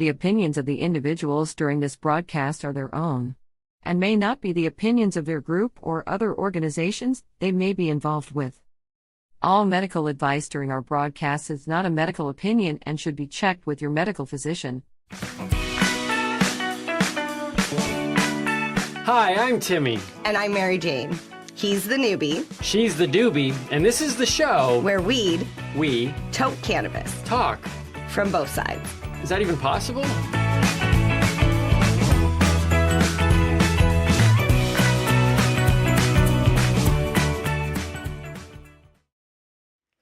The opinions of the individuals during this broadcast are their own, and may not be the opinions of their group or other organizations they may be involved with. All medical advice during our broadcast is not a medical opinion and should be checked with your medical physician. Hi, I'm Timmy. And I'm Mary Jane. He's the newbie. She's the doobie, and this is the show where we toke cannabis. Talk. From both sides. Is that even possible?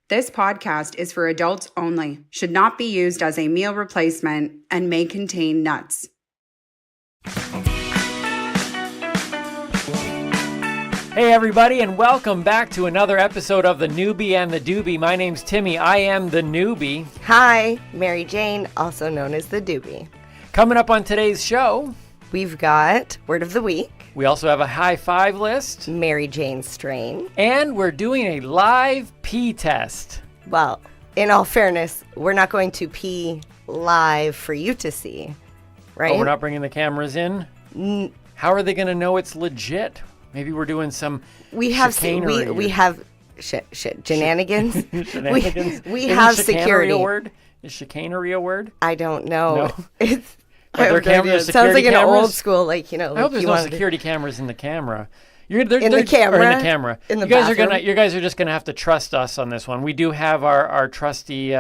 This podcast is for adults only, should not be used as a meal replacement, and may contain nuts. Hey everybody, and welcome back to another episode of the Noobie and the Doobie. My name's Timmy. I am the newbie. Hi, Mary Jane, also known as the doobie. Coming up on today's show, we've got Word of the Week. We also have a high five list. Mary Jane strain. And we're doing a live pee test. Well, in all fairness, we're not going to pee live for you to see, right? Oh, we're not bringing the cameras in? How are they going to know it's legit? Maybe we're doing some chicanery. We have shenanigans. Shenanigans. We have security. Is chicanery a word? I don't know. No. It sounds like an old school, I hope there's no security cameras in the camera. In the camera. You guys are just gonna have to trust us on this one. We do have our trusty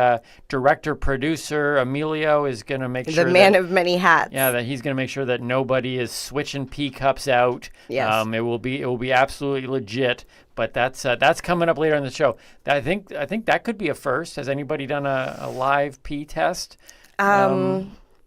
director producer Emilio is gonna make sure the man of many hats. Yeah, that he's gonna make sure that nobody is switching pee cups out. Yes. It will be absolutely legit. But that's coming up later in the show. I think that could be a first. Has anybody done a live pee test?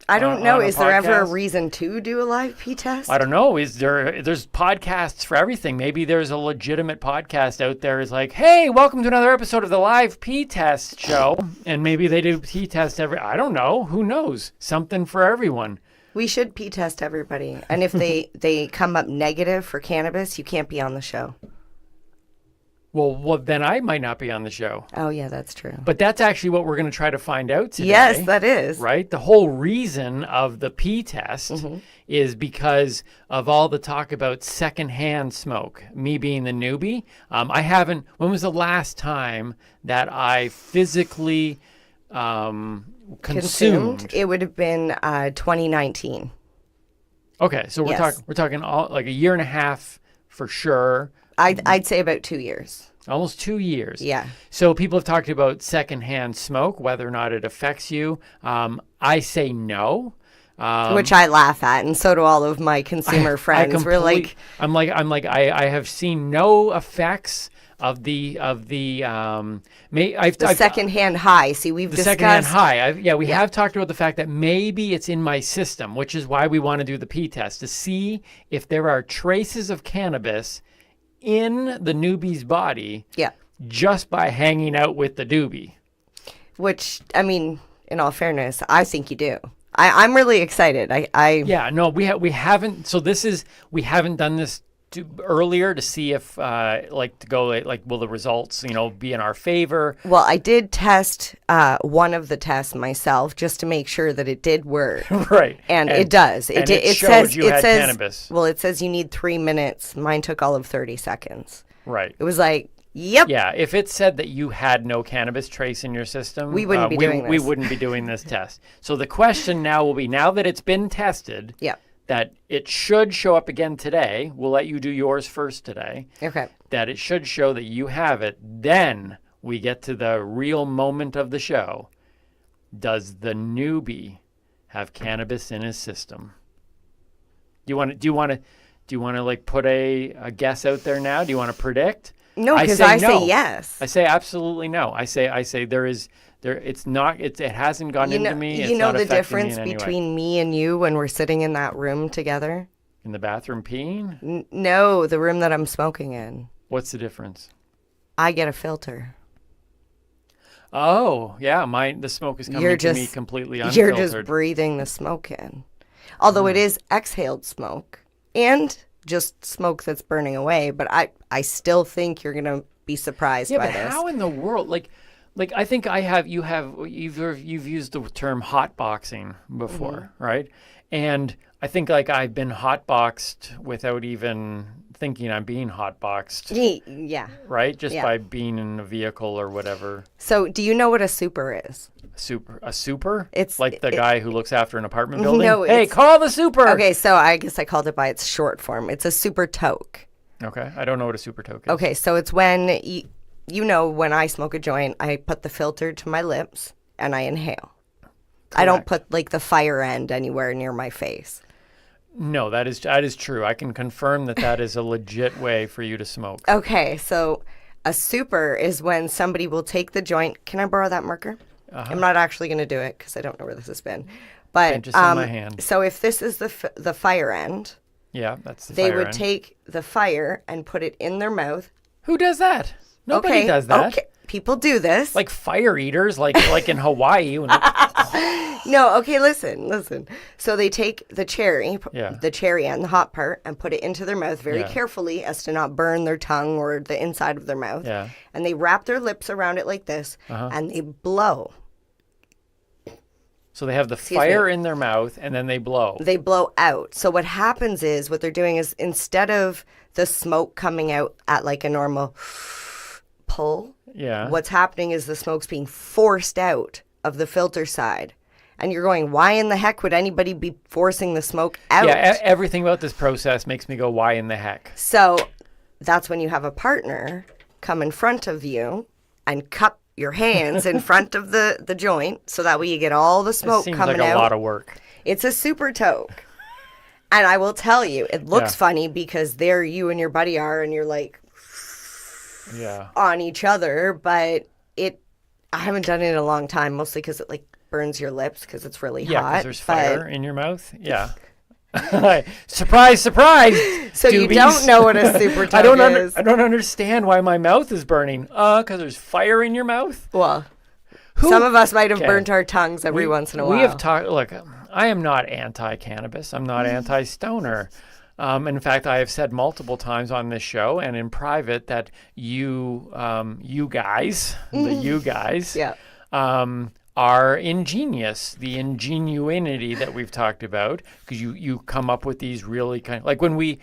I don't know. Is there ever a podcast? reason to do a live pee test? I don't know. There's podcasts for everything. Maybe there's a legitimate podcast out there is like, hey, welcome to another episode of the live pee test show. And maybe they do pee test I don't know. Who knows? Something for everyone. We should pee test everybody. And if they come up negative for cannabis, you can't be on the show. Well, then I might not be on the show. Oh, yeah, that's true. But that's actually what we're going to try to find out today. Yes, that is. Right? The whole reason of the pee test is because of all the talk about secondhand smoke. Me being the newbie, when was the last time that I physically consumed? It would have been 2019. Okay, so we're talking all, like a year and a half for sure. I'd say about 2 years. Almost 2 years. Yeah. So people have talked about secondhand smoke, whether or not it affects you. I say no. Which I laugh at, and so do all of my consumer friends. I have seen no effects of the secondhand high. See, we've discussed secondhand high. We have talked about the fact that maybe it's in my system, which is why we want to do the pee test to see if there are traces of cannabis in the newbie's body. Yeah. Just by hanging out with the doobie. Which, I mean, in all fairness, I think you do. I'm really excited. We haven't. So we haven't done this earlier to see if will the results be in our favor. Well, I did test one of the tests myself just to make sure that it did work. Right. And it does. It says cannabis. Well, it says you need 3 minutes. Mine took all of 30 seconds. Right. It was like, yep. Yeah, if it said that you had no cannabis trace in your system, we wouldn't be doing this. We wouldn't be doing this test. So the question now will be, now that it's been tested, that it should show up again today. We'll let you do yours first today. Okay. That it should show that you have it. Then we get to the real moment of the show. Does the newbie have cannabis in his system? Do you want to like put a guess out there now? Do you want to predict? No, because I say yes. I say absolutely no. I say there is. It's not. It hasn't gone into me. You know the difference between me and you when we're sitting in that room together? In the bathroom peeing? No, the room that I'm smoking in. What's the difference? I get a filter. Oh, yeah. The smoke is coming to me completely unfiltered. You're just breathing the smoke in. Although it is exhaled smoke and just smoke that's burning away. But I still think you're going to be surprised by this. Yeah, but how in the world? like I think you've used the term hotboxing before, right? And I think like I've been hotboxed without even thinking I'm being hotboxed, Yeah. right? Just by being in a vehicle or whatever. So do you know what a super is? A super? It's like the guy who looks after an apartment building? No, hey, call the super! Okay, so I guess I called it by its short form. It's a super toke. Okay, I don't know what a super toke is. Okay, so it's when, you know, when I smoke a joint, I put the filter to my lips and I inhale. Correct. I don't put like the fire end anywhere near my face. No, that is true. I can confirm that is a legit way for you to smoke. Okay, so a super is when somebody will take the joint. Can I borrow that marker? I'm not actually going to do it because I don't know where this has been. But just in my hand. So if this is the fire end, yeah, that's the they fire would end. take the fire and put it in their mouth. Who does that? Nobody does that. Okay, people do this. Like fire eaters, like in Hawaii. No, okay, listen. So they take the cherry and the hot part, and put it into their mouth very carefully as to not burn their tongue or the inside of their mouth. Yeah. And they wrap their lips around it like this, and they blow. So they have the fire in their mouth, and then they blow. They blow out. So what happens is, what they're doing is, instead of the smoke coming out at like a normal pull, what's happening is the smoke's being forced out of the filter side. And you're going, why in the heck would anybody be forcing the smoke out? Yeah, everything about this process makes me go, why in the heck? So that's when you have a partner come in front of you and cup your hands in front of the joint, so that way you get all the smoke coming out. Seems like a lot of work. It's a super toke. And I will tell you, it looks funny because there you and your buddy are, and you're like on each other, but I haven't done it in a long time, mostly because it like burns your lips because it's really hot. Yeah, because there's fire in your mouth. Yeah. Surprise, surprise. So doobies. You don't know what a super toke is. I don't understand why my mouth is burning. Because there's fire in your mouth? Well, some of us might have burnt our tongues every once in a while. We have talked, look, I am not anti-cannabis. I'm not anti-stoner. In fact, I have said multiple times on this show and in private that you guys, are ingenious. The ingenuity that we've talked about, because you come up with these really kind of, like when we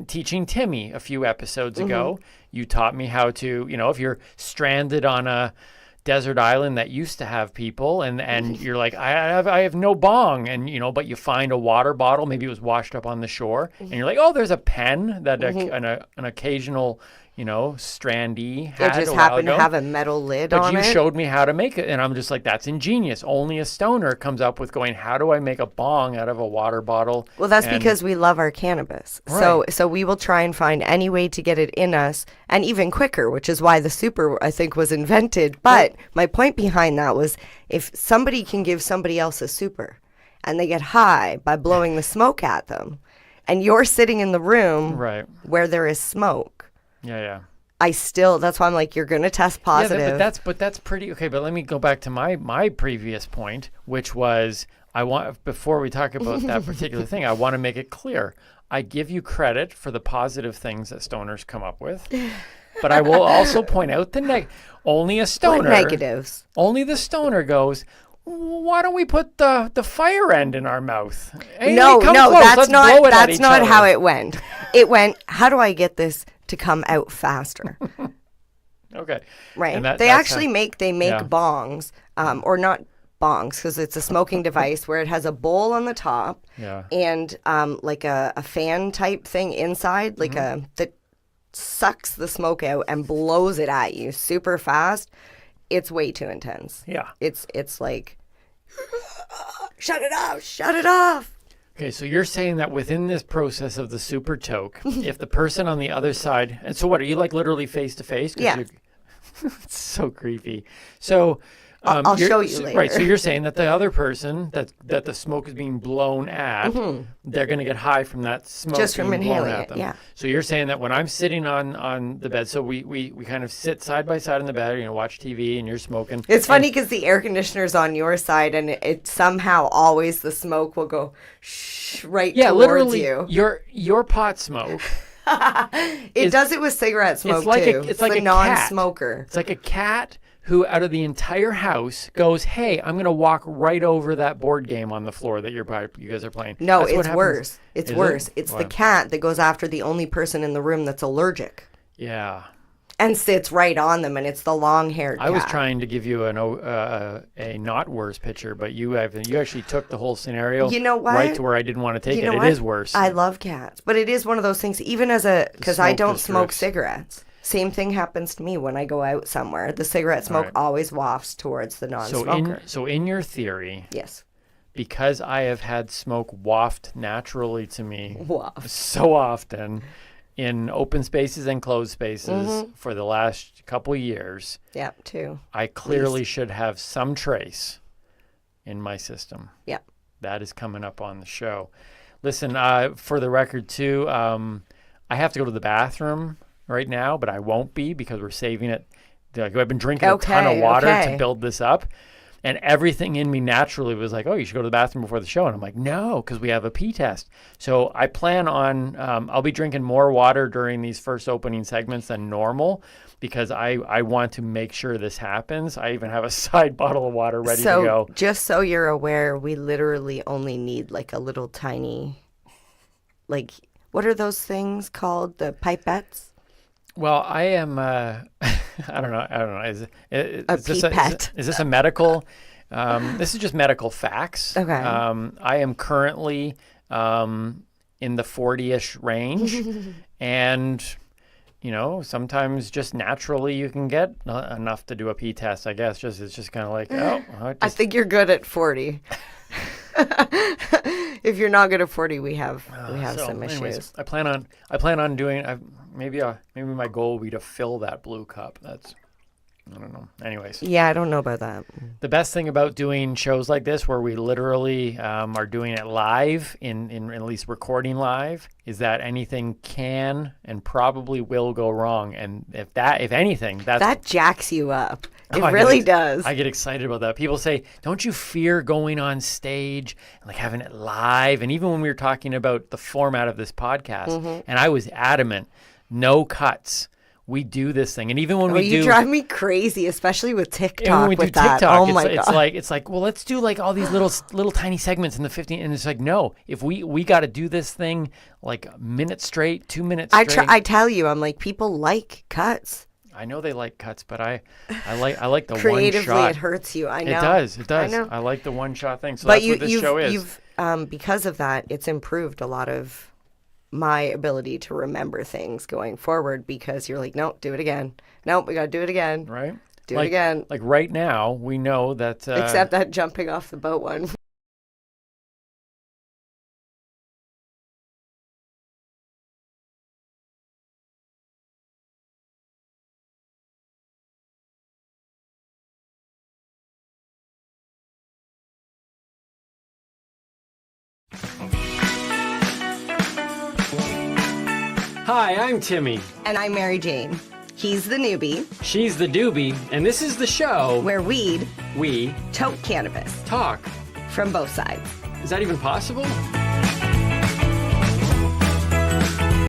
teaching Timmy a few episodes ago, you taught me how to, if you're stranded on a desert island that used to have people, and you're like, I have no bong, and but you find a water bottle, maybe it was washed up on the shore, and you're like, oh, there's a pen that an occasional strandee had. It just happened to have a metal lid on it. But you showed me how to make it, and I'm just like, that's ingenious. Only a stoner comes up with going, how do I make a bong out of a water bottle? Well, that's because we love our cannabis. Right. So we will try and find any way to get it in us, and even quicker, which is why the super, I think, was invented. But my point behind that was, if somebody can give somebody else a super, and they get high by blowing the smoke at them, and you're sitting in the room where there is smoke, yeah. That's why I'm like, you're going to test positive. Yeah, but that's pretty okay. But let me go back to my previous point, which was, before we talk about that particular thing, I want to make it clear. I give you credit for the positive things that stoners come up with, but I will also point out only a stoner. Like negatives. Only the stoner goes, why don't we put the fire end in our mouth? Hey, no, that's not how it it went. It went, how do I get this to come out faster? Okay. Right. They actually make bongs, or not bongs, because it's a smoking device where it has a bowl on the top and like a fan type thing inside, like that sucks the smoke out and blows it at you super fast. It's way too intense. Yeah. It's like, shut it off. Okay, so you're saying that within this process of the super toke, if the person on the other side, and so what, are you like literally face to face? Yeah. It's so creepy. So I'll show you later. Right, so you're saying that the other person that the smoke is being blown at, they're going to get high from that smoke just from inhaling at them. Yeah. So you're saying that when I'm sitting on the bed, so we kind of sit side by side on the bed, watch TV, and you're smoking. It's funny because the air conditioner's on your side, and it somehow always the smoke will go towards literally, you. Your pot smoke. It does it with cigarette smoke too. It's like a non-smoker. It's like a cat who out of the entire house goes, hey, I'm going to walk right over that board game on the floor that you guys are playing. No, That's what it's happens. worse. It's Is worse. it? It's the What? cat that goes after the only person in the room that's allergic Yeah. and sits right on them, and it's the long-haired cat. I was trying to give you a not worse picture, but you actually took the whole scenario You know what? right to where I didn't want to take You know it. what? It is worse. I love cats, but it is one of those things, even as because I smoke don't just smoke drifts. cigarettes. Same thing happens to me when I go out somewhere. The cigarette smoke right. always wafts towards the non-smoker. So in your theory, Yes. because I have had smoke waft naturally to me Waft. so often in open spaces and closed spaces for the last couple years, Yeah, too. I clearly should have some trace in my system. Yeah. That is coming up on the show. Listen, for the record too, I have to go to the bathroom right now, but I won't be because we're saving it. Like, I've been drinking a ton of water to build this up. And everything in me naturally was like, oh, you should go to the bathroom before the show. And I'm like, no, because we have a pee test. So I plan on, I'll be drinking more water during these first opening segments than normal because I want to make sure this happens. I even have a side bottle of water ready to go. So just so you're aware, we literally only need like a little tiny, like, what are those things called? The pipettes? Well, I am, I don't know. Is this a medical? This is just medical facts. Okay. I am currently in the 40-ish range. And, sometimes just naturally you can get enough to do a pee test, I guess. It's just kind of like, I think you're good at 40. If you're not good at 40, we have some issues. Anyways, I plan on doing. Maybe my goal will be to fill that blue cup. I don't know. Anyways. Yeah, I don't know about that. The best thing about doing shows like this, where we literally are doing it live, in at least recording live, is that anything can and probably will go wrong. And if anything, that jacks you up. It I really does. I get excited about that. People say, don't you fear going on stage and like having it live? And even when we were talking about the format of this podcast, and I was adamant, no cuts. We do this thing. And even when you drive me crazy, especially with TikTok. When we do that. TikTok, Oh my God. it's like, well, let's do like all these little tiny segments in the 15. And it's like, no, if we got to do this thing like a minute straight, 2 minutes straight. I tell you, I'm like, people like cuts. I know they like cuts, but I like the Creatively, one shot. it hurts you. I know. It does. I know. I like the one shot thing. So but that's what this show is. Because of that, it's improved a lot of my ability to remember things going forward, because you're like, no, do it again. No, we got to do it again. Right? Do it again. Like right now, we know that... Except that jumping off the boat one. Hi, I'm Timmy. And I'm Mary Jane. He's the newbie, She's the doobie, and this is the show where we tote cannabis talk. from both sides. Is that even possible?